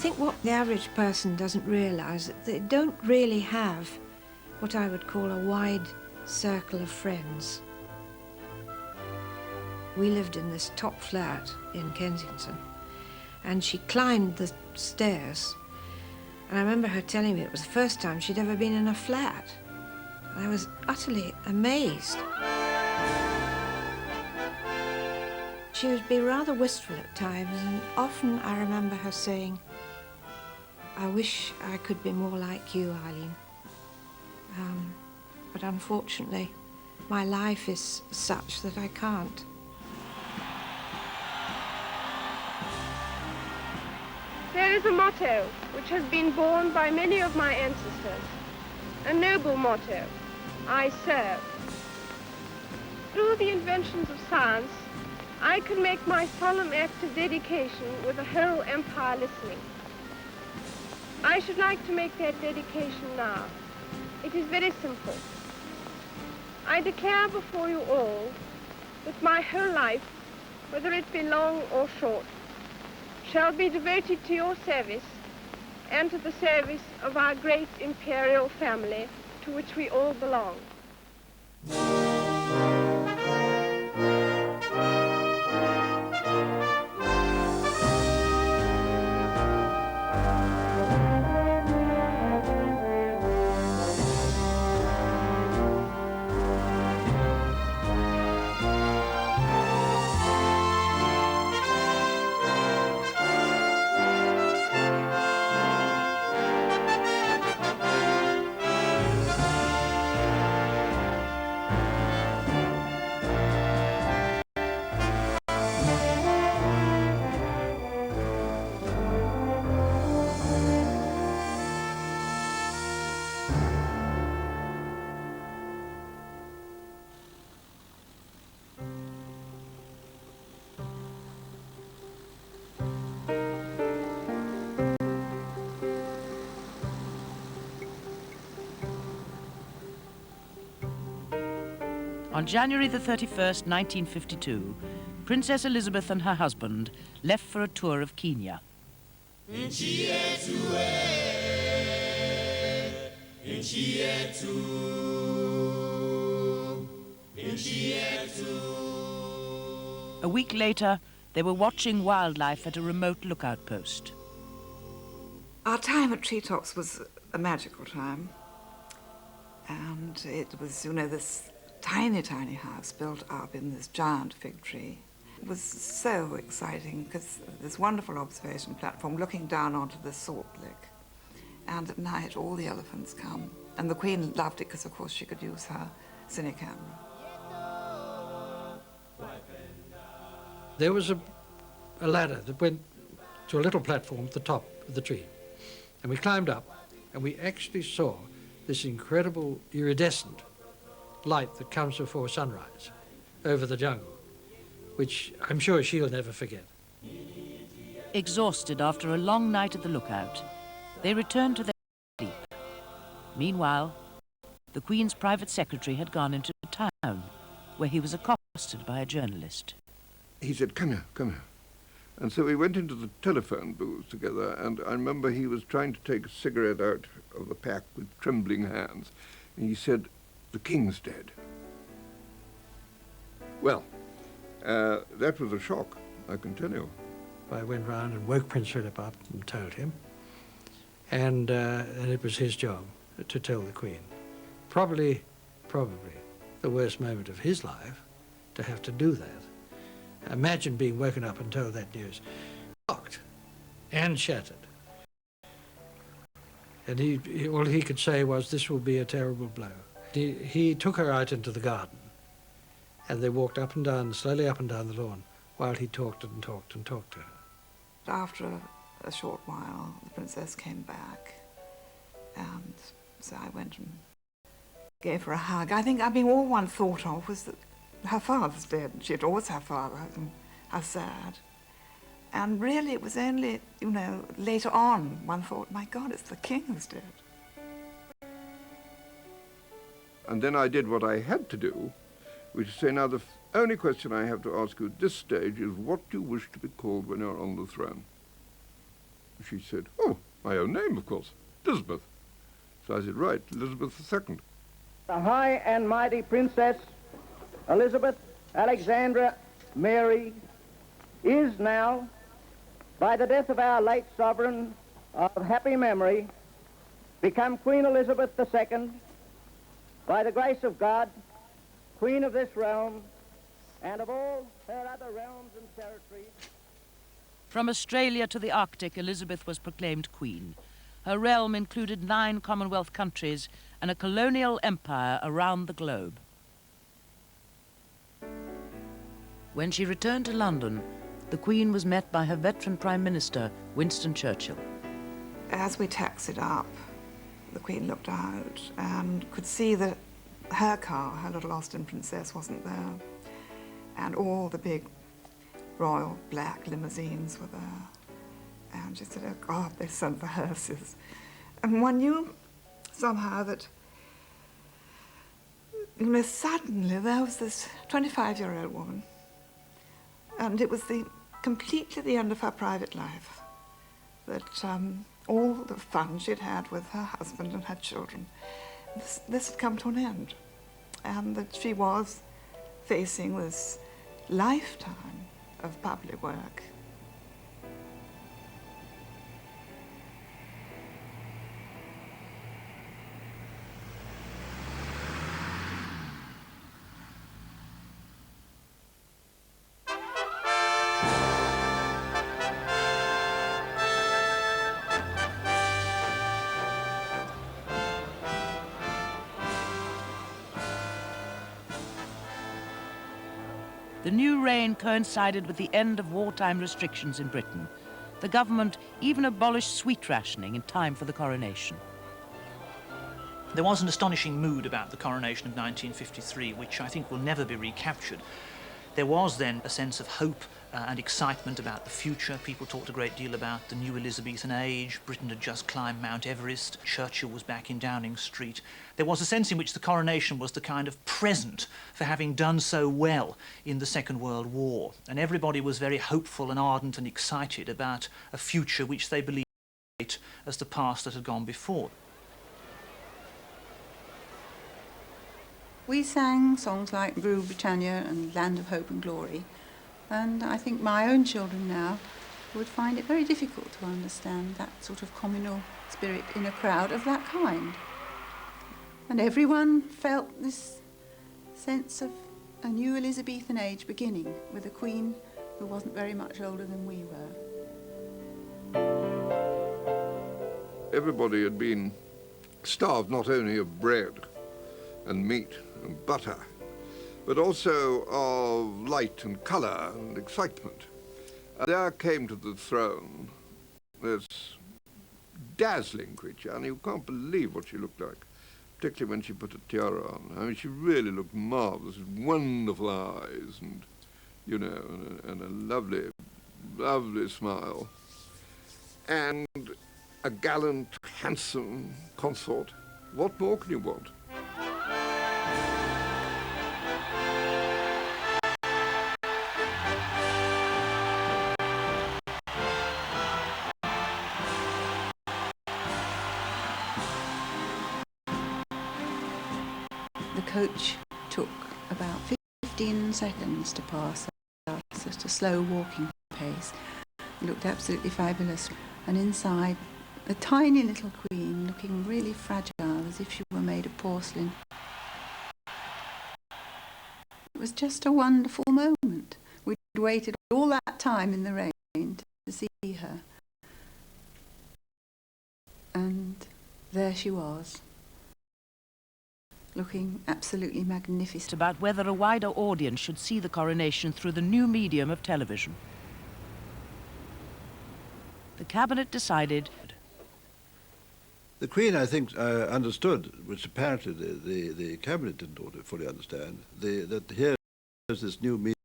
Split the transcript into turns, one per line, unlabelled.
think what the average person doesn't realise is that they don't really have what I would call a wide circle of friends. We lived in this top flat in Kensington, and she climbed the stairs, and I remember her telling me it was the first time she'd ever been in a flat. And I was utterly amazed. She would be rather wistful at times, and often I remember her saying, "I wish I could be more like you, Eileen. But unfortunately, my life is such that I can't."
There is a motto which has been borne by many of my ancestors, a noble motto: I serve. Through the inventions of science, I can make my solemn act of dedication with the whole empire listening. I should like to make that dedication now. It is very simple. I declare before you all that my whole life, whether it be long or short, shall be devoted to your service and to the service of our great imperial family to which we all belong.
On January the 31st, 1952, Princess Elizabeth and her husband left for a tour of Kenya. A week later, they were watching wildlife at a remote lookout post.
Our time at Treetops was a magical time. And it was, you know, this tiny, tiny house built up in this giant fig tree. It was so exciting because this wonderful observation platform looking down onto the salt lick. And at night, all the elephants come. And the Queen loved it because, of course, she could use her cine camera.
There was a ladder that went to a little platform at the top of the tree. And we climbed up, and we actually saw this incredible iridescent light that comes before sunrise over the jungle, which I'm sure she'll never forget.
Exhausted after a long night at the lookout, they returned to their sleep. Meanwhile, the Queen's private secretary had gone into town, where he was accosted by a journalist.
He said, "Come here, come here." And so we went into the telephone booth together, and I remember he was trying to take a cigarette out of the pack with trembling hands, and he said, "The King's dead." Well, that was a shock, I can tell you.
I went round and woke Prince Philip up and told him, and it was his job to tell the Queen. Probably the worst moment of his life, to have to do that. Imagine being woken up and told that news. Shocked and shattered. And all he could say was, "This will be a terrible blow." He took her out into the garden, and they walked up and down, slowly up and down the lawn, while he talked and talked and talked to her.
After a short while, the princess came back, and so I went and gave her a hug. I mean, all one thought of was that her father's dead. She adored her father, and how sad. And really, it was only, you know, later on, one thought, my God, it's the King who's dead.
And then I did what I had to do, which is say, now the only question I have to ask you at this stage is what do you wish to be called when you're on the throne? She said, "Oh, my own name, of course, Elizabeth." So I said, "Right, Elizabeth II."
The high and mighty Princess Elizabeth Alexandra Mary is now, by the death of our late sovereign of happy memory, become Queen Elizabeth II, by the grace of God, Queen of this realm, and of all her other realms and territories.
From Australia to the Arctic, Elizabeth was proclaimed Queen. Her realm included 9 Commonwealth countries and a colonial empire around the globe. When she returned to London, the Queen was met by her veteran Prime Minister, Winston Churchill.
As we taxied up, the Queen looked out and could see that her car, her little Austen Princess, wasn't there. And all the big royal black limousines were there. And she said, "Oh God, they sent the hearses." And one knew somehow that, you know, suddenly there was this 25-year-old woman, and it was completely the end of her private life, that all the fun she'd had with her husband and her children, this had come to an end, and that she was facing this lifetime of public work.
The new reign coincided with the end of wartime restrictions in Britain. The government even abolished sweet rationing in time for the coronation.
There was an astonishing mood about the coronation of 1953, which I think will never be recaptured. There was then a sense of hope and excitement about the future. People talked a great deal about the new Elizabethan age. Britain had just climbed Mount Everest. Churchill was back in Downing Street. There was a sense in which the coronation was the kind of present for having done so well in the Second World War. And everybody was very hopeful and ardent and excited about a future which they believed as the past that had gone before.
We sang songs like Rule Britannia and Land of Hope and Glory, and I think my own children now would find it very difficult to understand that sort of communal spirit in a crowd of that kind. And everyone felt this sense of a new Elizabethan age beginning with a queen who wasn't very much older than we were.
Everybody had been starved not only of bread and meat and butter, but also of light and colour and excitement. And there came to the throne this dazzling creature, and you can't believe what she looked like, particularly when she put a tiara on. I mean, she really looked marvellous, with wonderful eyes and, you know, and a lovely, lovely smile. And a gallant, handsome consort. What more can you want?
The coach took about 15 seconds to pass us at a slow walking pace. It looked absolutely fabulous. And inside, a tiny little queen looking really fragile, as if she were made of porcelain. It was just a wonderful moment. We'd waited all that time in the rain to see her. And there she was, looking absolutely magnificent.
About whether a wider audience should see the coronation through the new medium of television. The cabinet decided.
The Queen, I think, understood, which apparently the cabinet didn't fully understand, that here is this new medium